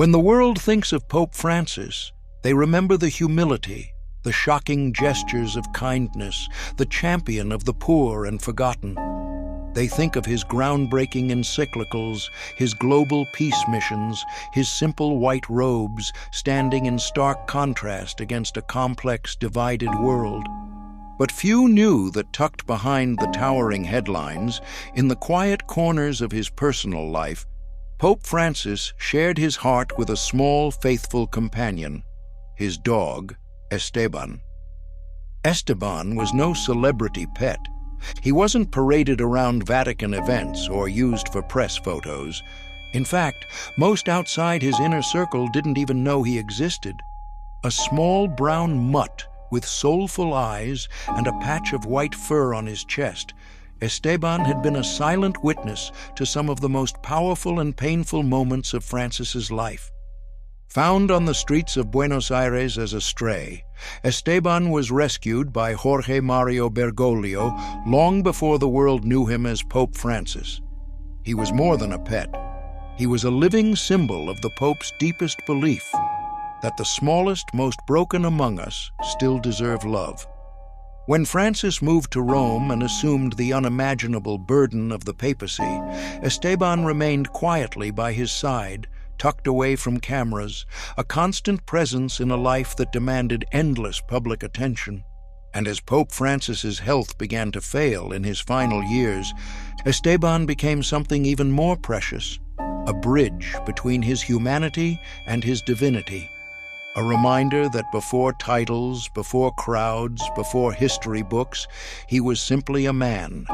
When the world thinks of Pope Francis, they remember the humility, the shocking gestures of kindness, the champion of the poor and forgotten. They think of his groundbreaking encyclicals, his global peace missions, his simple white robes standing in stark contrast against a complex, divided world. But few knew that tucked behind the towering headlines, in the quiet corners of his personal life, Pope Francis shared his heart with a small, faithful companion, his dog, Esteban. Esteban was no celebrity pet. He wasn't paraded around Vatican events or used for press photos. In fact, most outside his inner circle didn't even know he existed. A small brown mutt with soulful eyes and a patch of white fur on his chest, Esteban had been a silent witness to some of the most powerful and painful moments of Francis's life. Found on the streets of Buenos Aires as a stray, Esteban was rescued by Jorge Mario Bergoglio long before the world knew him as Pope Francis. He was more than a pet. He was a living symbol of the Pope's deepest belief, that the smallest, most broken among us still deserve love. When Francis moved to Rome and assumed the unimaginable burden of the papacy, Esteban remained quietly by his side, tucked away from cameras, a constant presence in a life that demanded endless public attention. And as Pope Francis's health began to fail in his final years, Esteban became something even more precious, a bridge between his humanity and his divinity. A reminder that before titles, before crowds, before history books, he was simply a man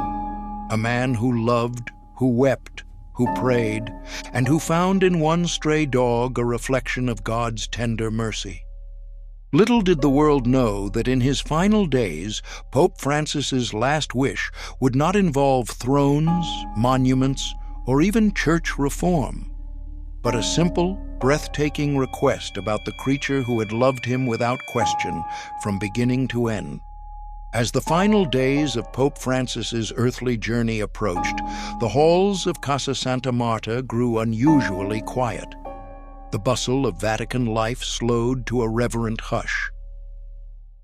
who loved, who wept, who prayed, and who found in one stray dog a reflection of God's tender mercy. Little did the world know that in his final days, Pope Francis's last wish would not involve thrones, monuments, or even church reform, but a simple, breathtaking request about the creature who had loved him without question from beginning to end. As the final days of Pope Francis's earthly journey approached, the halls of Casa Santa Marta grew unusually quiet. The bustle of Vatican life slowed to a reverent hush.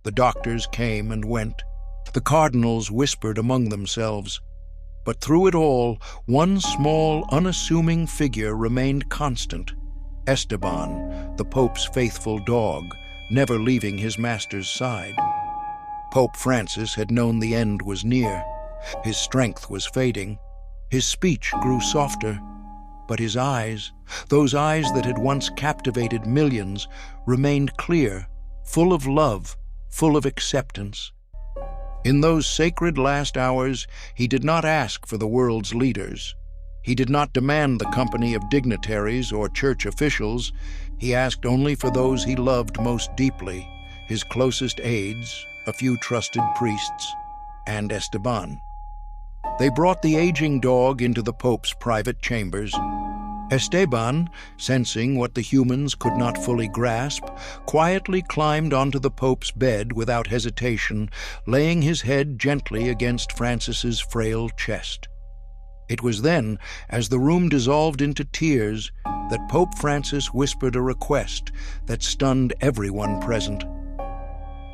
The doctors came and went. The cardinals whispered among themselves. But through it all, one small, unassuming figure remained constant: Esteban, the Pope's faithful dog, never leaving his master's side. Pope Francis had known the end was near. His strength was fading. His speech grew softer. But his eyes, those eyes that had once captivated millions, remained clear, full of love, full of acceptance. In those sacred last hours, he did not ask for the world's leaders. He did not demand the company of dignitaries or church officials. He asked only for those he loved most deeply, his closest aides, a few trusted priests, and Esteban. They brought the aging dog into the Pope's private chambers. Esteban, sensing what the humans could not fully grasp, quietly climbed onto the Pope's bed without hesitation, laying his head gently against Francis's frail chest. It was then, as the room dissolved into tears, that Pope Francis whispered a request that stunned everyone present.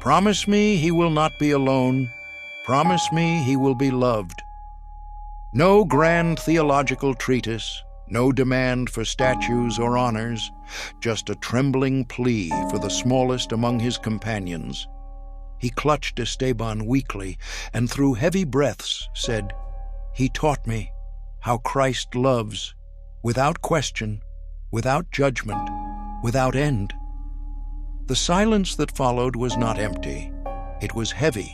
"Promise me he will not be alone. Promise me he will be loved." No grand theological treatise, no demand for statues or honors, just a trembling plea for the smallest among his companions. He clutched Esteban weakly and through heavy breaths said, "He taught me how Christ loves, without question, without judgment, without end." The silence that followed was not empty. It was heavy,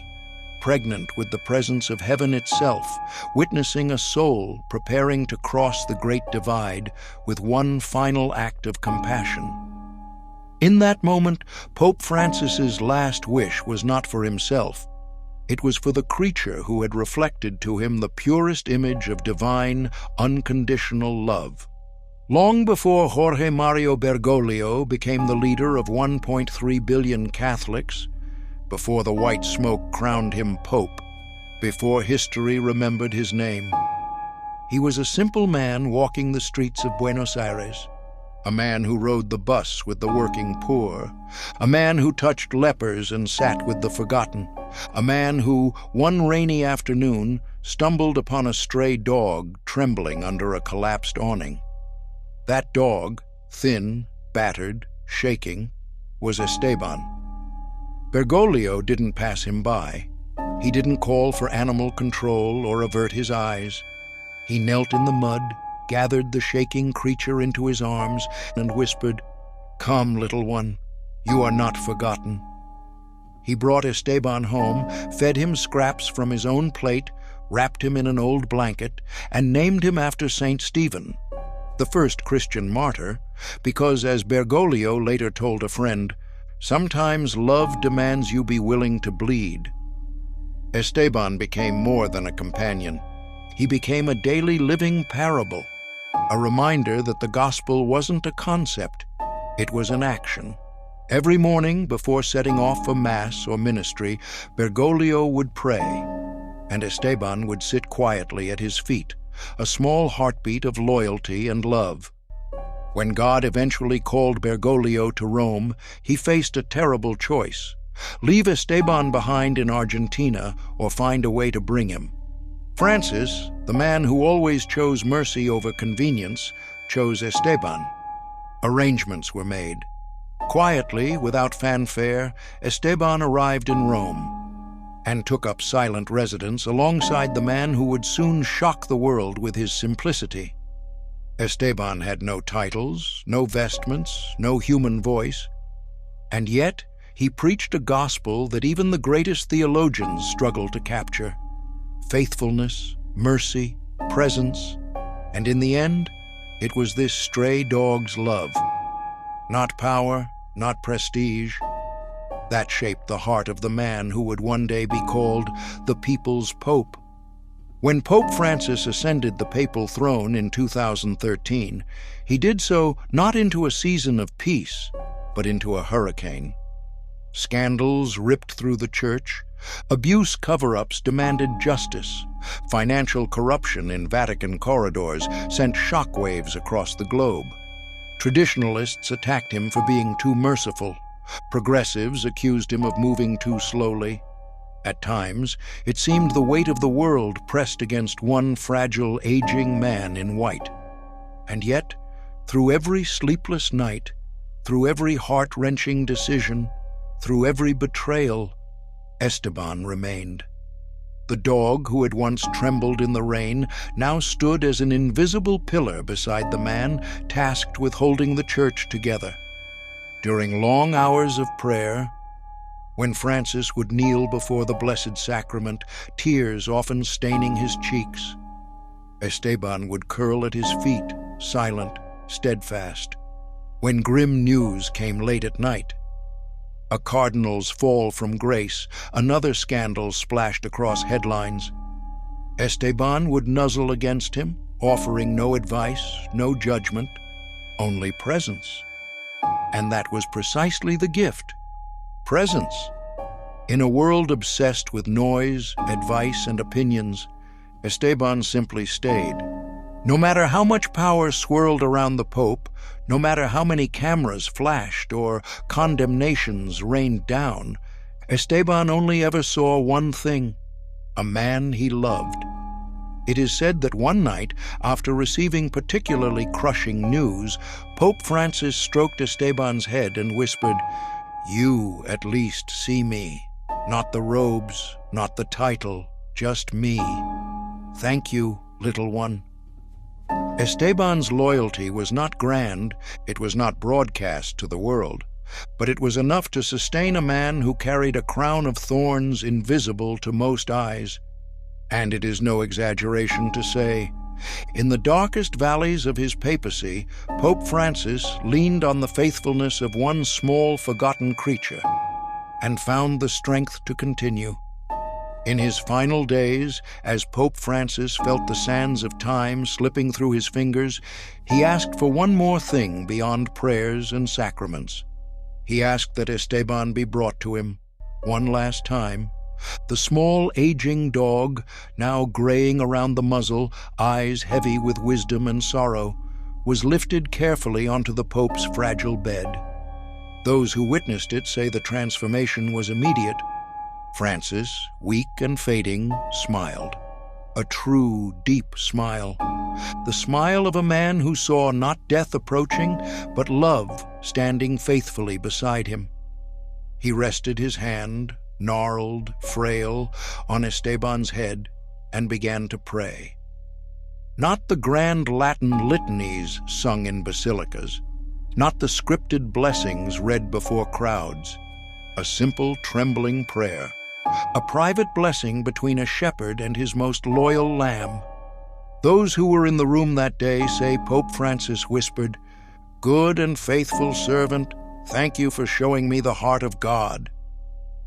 pregnant with the presence of heaven itself, witnessing a soul preparing to cross the great divide with one final act of compassion. In that moment, Pope Francis's last wish was not for himself. It was for the creature who had reflected to him the purest image of divine, unconditional love. Long before Jorge Mario Bergoglio became the leader of 1.3 billion Catholics, before the white smoke crowned him Pope, before history remembered his name, he was a simple man walking the streets of Buenos Aires, a man who rode the bus with the working poor, a man who touched lepers and sat with the forgotten, a man who, one rainy afternoon, stumbled upon a stray dog trembling under a collapsed awning. That dog, thin, battered, shaking, was Esteban. Bergoglio didn't pass him by. He didn't call for animal control or avert his eyes. He knelt in the mud, gathered the shaking creature into his arms, and whispered, "Come, little one, you are not forgotten." He brought Esteban home, fed him scraps from his own plate, wrapped him in an old blanket, and named him after Saint Stephen, the first Christian martyr, because, as Bergoglio later told a friend, sometimes love demands you be willing to bleed. Esteban became more than a companion. He became a daily living parable, a reminder that the gospel wasn't a concept, it was an action. Every morning, before setting off for Mass or ministry, Bergoglio would pray, and Esteban would sit quietly at his feet, a small heartbeat of loyalty and love. When God eventually called Bergoglio to Rome, he faced a terrible choice: leave Esteban behind in Argentina or find a way to bring him. Francis, the man who always chose mercy over convenience, chose Esteban. Arrangements were made. Quietly, without fanfare, Esteban arrived in Rome and took up silent residence alongside the man who would soon shock the world with his simplicity. Esteban had no titles, no vestments, no human voice, and yet he preached a gospel that even the greatest theologians struggle to capture: faithfulness, mercy, presence, and in the end, it was this stray dog's love. Not power, not prestige. That shaped the heart of the man who would one day be called the People's Pope. When Pope Francis ascended the papal throne in 2013, he did so not into a season of peace, but into a hurricane. Scandals ripped through the church. Abuse cover-ups demanded justice. Financial corruption in Vatican corridors sent shockwaves across the globe. Traditionalists attacked him for being too merciful. Progressives accused him of moving too slowly. At times, it seemed the weight of the world pressed against one fragile, aging man in white. And yet, through every sleepless night, through every heart-wrenching decision, through every betrayal, Esteban remained. The dog who had once trembled in the rain now stood as an invisible pillar beside the man tasked with holding the church together. During long hours of prayer, when Francis would kneel before the Blessed Sacrament, tears often staining his cheeks, Esteban would curl at his feet, silent, steadfast. When grim news came late at night, a cardinal's fall from grace, another scandal splashed across headlines, Esteban would nuzzle against him, offering no advice, no judgment, only presence. And that was precisely the gift: presence. In a world obsessed with noise, advice, and opinions, Esteban simply stayed. No matter how much power swirled around the Pope, no matter how many cameras flashed or condemnations rained down, Esteban only ever saw one thing: a man he loved. It is said that one night, after receiving particularly crushing news, Pope Francis stroked Esteban's head and whispered, "You, at least, see me. Not the robes, not the title, just me. Thank you, little one." Esteban's loyalty was not grand, it was not broadcast to the world, but it was enough to sustain a man who carried a crown of thorns invisible to most eyes. And it is no exaggeration to say, in the darkest valleys of his papacy, Pope Francis leaned on the faithfulness of one small, forgotten creature and found the strength to continue. In his final days, as Pope Francis felt the sands of time slipping through his fingers, he asked for one more thing beyond prayers and sacraments. He asked that Esteban be brought to him, one last time. The small, aging dog, now graying around the muzzle, eyes heavy with wisdom and sorrow, was lifted carefully onto the Pope's fragile bed. Those who witnessed it say the transformation was immediate. Francis, weak and fading, smiled. A true, deep smile. The smile of a man who saw not death approaching, but love standing faithfully beside him. He rested his hand, gnarled, frail, on Esteban's head and began to pray. Not the grand Latin litanies sung in basilicas, not the scripted blessings read before crowds. A simple, trembling prayer. A private blessing between a shepherd and his most loyal lamb. Those who were in the room that day say Pope Francis whispered, "Good and faithful servant, thank you for showing me the heart of God."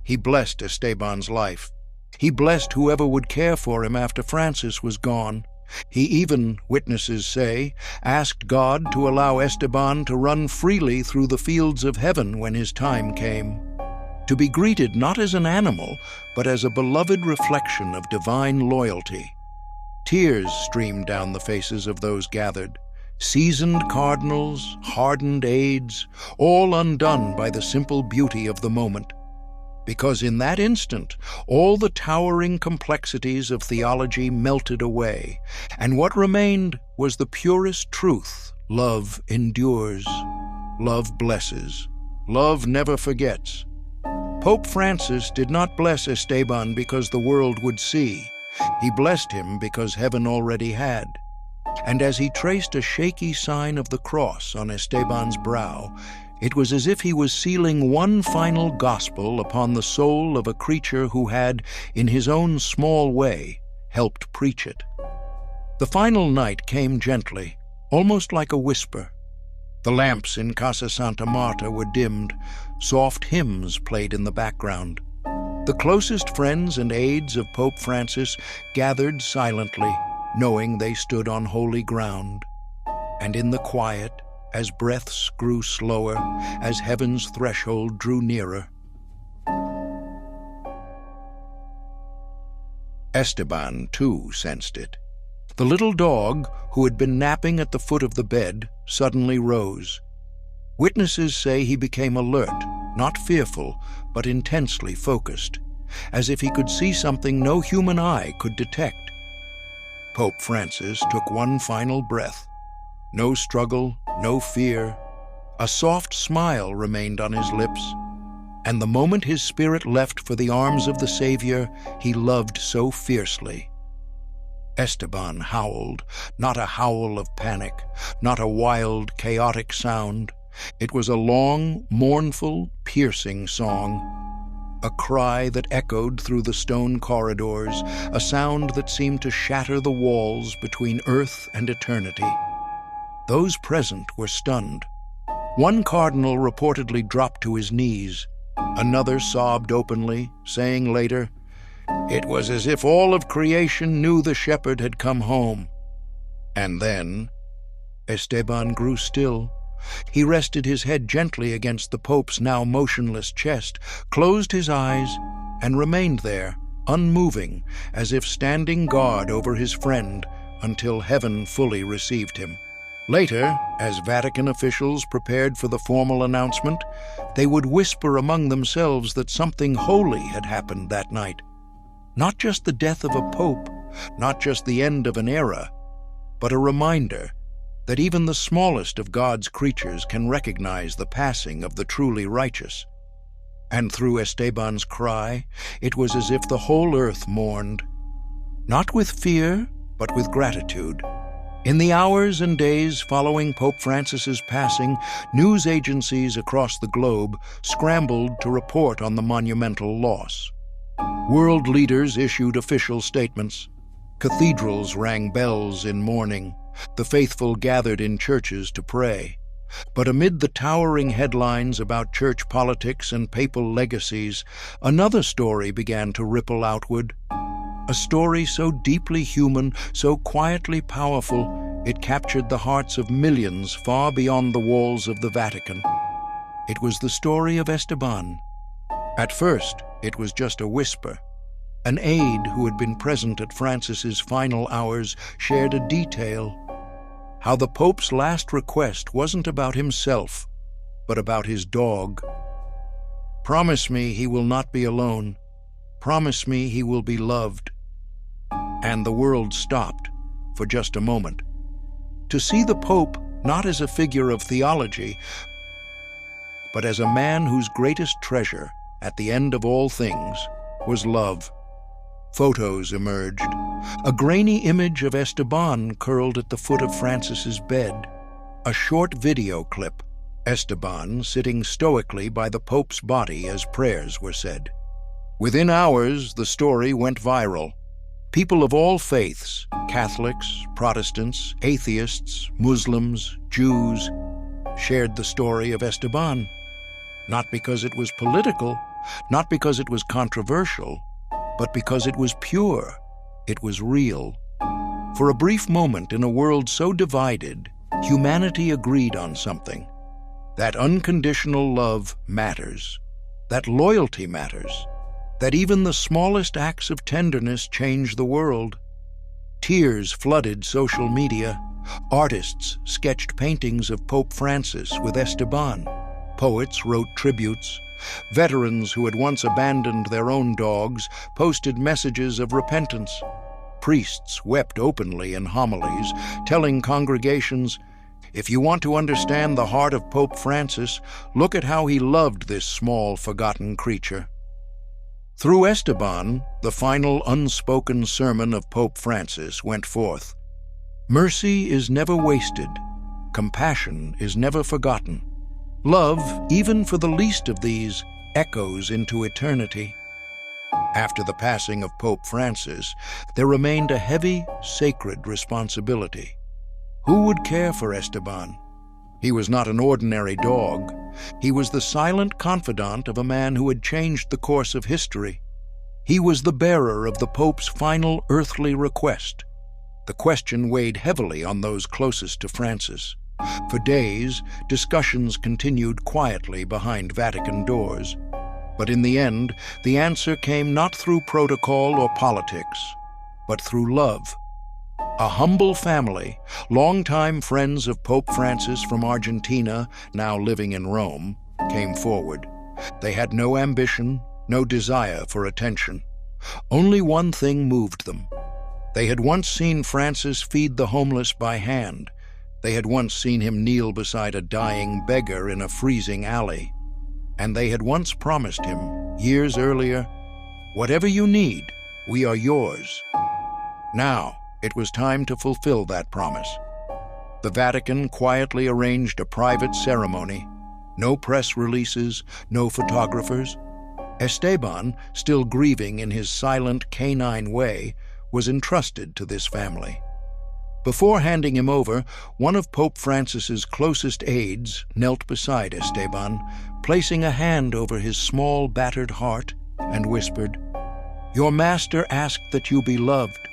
He blessed Esteban's life. He blessed whoever would care for him after Francis was gone. He even, witnesses say, asked God to allow Esteban to run freely through the fields of heaven when his time came. To be greeted not as an animal, but as a beloved reflection of divine loyalty. Tears streamed down the faces of those gathered. Seasoned cardinals, hardened aides, all undone by the simple beauty of the moment. Because in that instant, all the towering complexities of theology melted away, and what remained was the purest truth. Love endures. Love blesses. Love never forgets. Pope Francis did not bless Esteban because the world would see. He blessed him because heaven already had. And as he traced a shaky sign of the cross on Esteban's brow, it was as if he was sealing one final gospel upon the soul of a creature who had, in his own small way, helped preach it. The final night came gently, almost like a whisper. The lamps in Casa Santa Marta were dimmed. Soft hymns played in the background. The closest friends and aides of Pope Francis gathered silently, knowing they stood on holy ground. And in the quiet, as breaths grew slower, as heaven's threshold drew nearer, Esteban, too, sensed it. The little dog, who had been napping at the foot of the bed, suddenly rose. Witnesses say he became alert, not fearful, but intensely focused, as if he could see something no human eye could detect. Pope Francis took one final breath. No struggle, no fear. A soft smile remained on his lips. And the moment his spirit left for the arms of the Savior he loved so fiercely, Esteban howled, not a howl of panic, not a wild, chaotic sound. It was a long, mournful, piercing song. A cry that echoed through the stone corridors, a sound that seemed to shatter the walls between earth and eternity. Those present were stunned. One cardinal reportedly dropped to his knees. Another sobbed openly, saying later, "It was as if all of creation knew the shepherd had come home." And then Esteban grew still. He rested his head gently against the Pope's now motionless chest, closed his eyes, and remained there, unmoving, as if standing guard over his friend until heaven fully received him. Later, as Vatican officials prepared for the formal announcement, they would whisper among themselves that something holy had happened that night. Not just the death of a pope, not just the end of an era, but a reminder that even the smallest of God's creatures can recognize the passing of the truly righteous. And through Esteban's cry, it was as if the whole earth mourned, not with fear, but with gratitude. In the hours and days following Pope Francis's passing, news agencies across the globe scrambled to report on the monumental loss. World leaders issued official statements. Cathedrals rang bells in mourning. The faithful gathered in churches to pray. But amid the towering headlines about church politics and papal legacies, another story began to ripple outward. A story so deeply human, so quietly powerful, it captured the hearts of millions far beyond the walls of the Vatican. It was the story of Esteban. At first, it was just a whisper. An aide who had been present at Francis's final hours shared a detail. how the Pope's last request wasn't about himself, but about his dog. "Promise me he will not be alone. Promise me he will be loved." And the world stopped for just a moment to see the Pope not as a figure of theology, but as a man whose greatest treasure, at the end of all things, was love. Photos emerged. A grainy image of Esteban curled at the foot of Francis's bed. A short video clip, Esteban sitting stoically by the Pope's body as prayers were said. Within hours, the story went viral. People of all faiths, Catholics, Protestants, atheists, Muslims, Jews, shared the story of Esteban. Not because it was political, not because it was controversial, but because it was pure, it was real. For a brief moment in a world so divided, humanity agreed on something. That unconditional love matters, that loyalty matters, that even the smallest acts of tenderness change the world. Tears flooded social media. Artists sketched paintings of Pope Francis with Esteban. Poets wrote tributes. Veterans who had once abandoned their own dogs posted messages of repentance. Priests wept openly in homilies, telling congregations, "If you want to understand the heart of Pope Francis, look at how he loved this small, forgotten creature." Through Esteban, the final unspoken sermon of Pope Francis went forth. Mercy is never wasted. Compassion is never forgotten. Love, even for the least of these, echoes into eternity. After the passing of Pope Francis, there remained a heavy, sacred responsibility. Who would care for Esteban? He was not an ordinary dog. He was the silent confidant of a man who had changed the course of history. He was the bearer of the Pope's final earthly request. The question weighed heavily on those closest to Francis. For days, discussions continued quietly behind Vatican doors. But in the end, the answer came not through protocol or politics, but through love. A humble family, longtime friends of Pope Francis from Argentina, now living in Rome, came forward. They had no ambition, no desire for attention. Only one thing moved them. They had once seen Francis feed the homeless by hand. They had once seen him kneel beside a dying beggar in a freezing alley. And they had once promised him, years earlier, "Whatever you need, we are yours." Now, it was time to fulfill that promise. The Vatican quietly arranged a private ceremony. No press releases, no photographers. Esteban, still grieving in his silent canine way, was entrusted to this family. Before handing him over, one of Pope Francis's closest aides knelt beside Esteban, placing a hand over his small, battered heart, and whispered, "Your master asked that you be loved.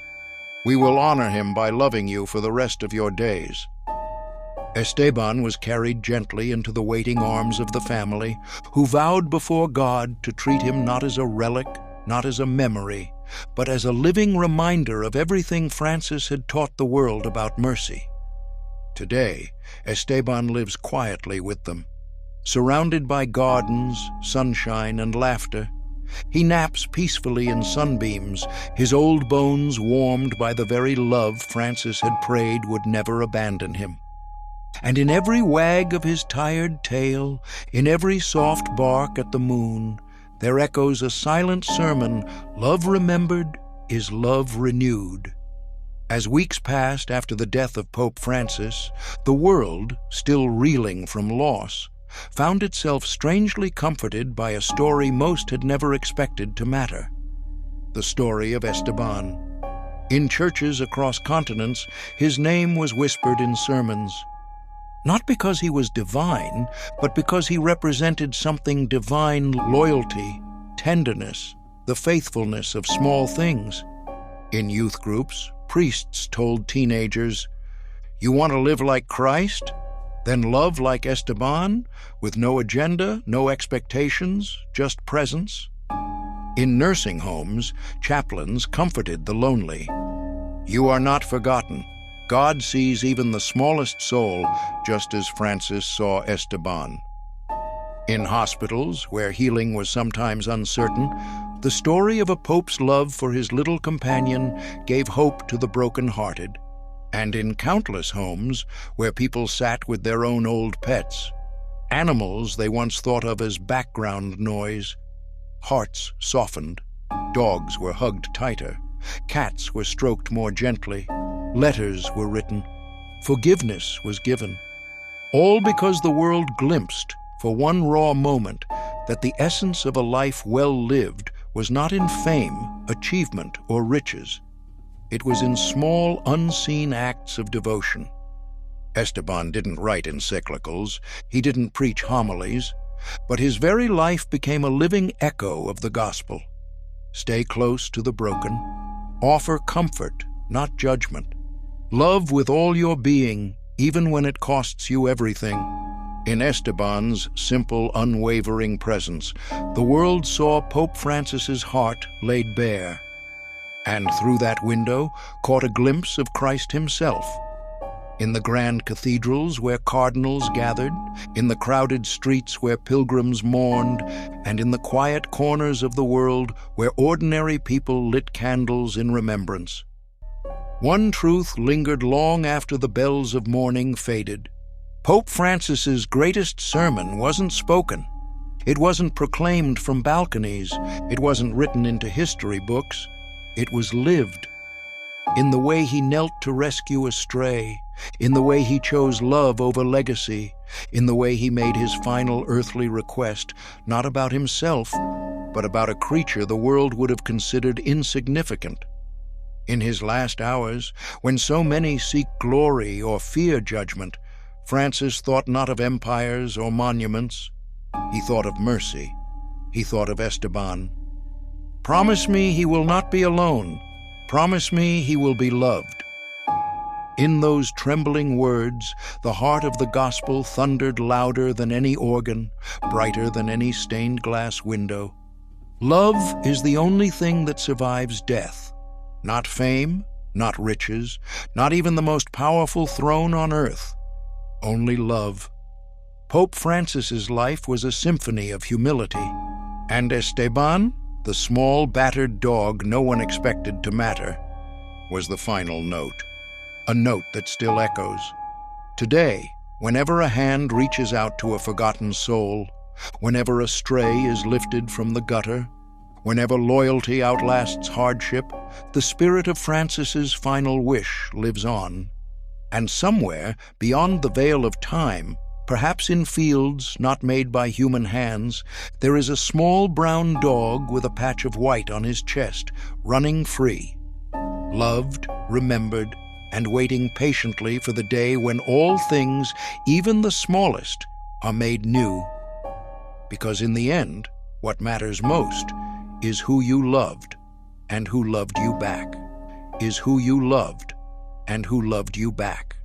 We will honor him by loving you for the rest of your days." Esteban was carried gently into the waiting arms of the family, who vowed before God to treat him not as a relic, not as a memory, but as a living reminder of everything Francis had taught the world about mercy. Today, Esteban lives quietly with them. Surrounded by gardens, sunshine, and laughter, he naps peacefully in sunbeams, his old bones warmed by the very love Francis had prayed would never abandon him. And in every wag of his tired tail, in every soft bark at the moon, there echoes a silent sermon, "Love remembered is love renewed." As weeks passed after the death of Pope Francis, the world, still reeling from loss, found itself strangely comforted by a story most had never expected to matter: the story of Esteban. In churches across continents, his name was whispered in sermons. Not because he was divine, but because he represented something divine: loyalty, tenderness, the faithfulness of small things. In youth groups, priests told teenagers, "You want to live like Christ? Then love like Esteban, with no agenda, no expectations, just presence." In nursing homes, chaplains comforted the lonely. "You are not forgotten. God sees even the smallest soul, just as Francis saw Esteban. In hospitals, where healing was sometimes uncertain, the story of a pope's love for his little companion gave hope to the broken-hearted. And in countless homes, where people sat with their own old pets, animals they once thought of as background noise, hearts softened, dogs were hugged tighter, cats were stroked more gently, letters were written, forgiveness was given, all because the world glimpsed, for one raw moment, that the essence of a life well lived was not in fame, achievement, or riches. It was in small, unseen acts of devotion. Esteban didn't write encyclicals, he didn't preach homilies, but his very life became a living echo of the gospel. Stay close to the broken, offer comfort, not judgment. Love with all your being, even when it costs you everything. In Esteban's simple, unwavering presence, the world saw Pope Francis's heart laid bare, and through that window caught a glimpse of Christ himself. In the grand cathedrals where cardinals gathered, in the crowded streets where pilgrims mourned, and in the quiet corners of the world where ordinary people lit candles in remembrance. One truth lingered long after the bells of morning faded. Pope Francis's greatest sermon wasn't spoken. It wasn't proclaimed from balconies. It wasn't written into history books. It was lived. In the way he knelt to rescue a stray, in the way he chose love over legacy, in the way he made his final earthly request, not about himself, but about a creature the world would have considered insignificant. In his last hours, when so many seek glory or fear judgment, Francis thought not of empires or monuments. He thought of mercy. He thought of Esteban. Promise me he will not be alone. Promise me he will be loved. In those trembling words, the heart of the gospel thundered louder than any organ, brighter than any stained glass window. Love is the only thing that survives death. Not fame, not riches, not even the most powerful throne on earth. Only love. Pope Francis's life was a symphony of humility. And Esteban, the small, battered dog no one expected to matter, was the final note. A note that still echoes. Today, whenever a hand reaches out to a forgotten soul, whenever a stray is lifted from the gutter, whenever loyalty outlasts hardship, the spirit of Francis's final wish lives on. And somewhere, beyond the veil of time, perhaps in fields not made by human hands, there is a small brown dog with a patch of white on his chest, running free, loved, remembered, and waiting patiently for the day when all things, even the smallest, are made new. Because in the end, what matters most is who you loved and who loved you back, is who you loved and who loved you back.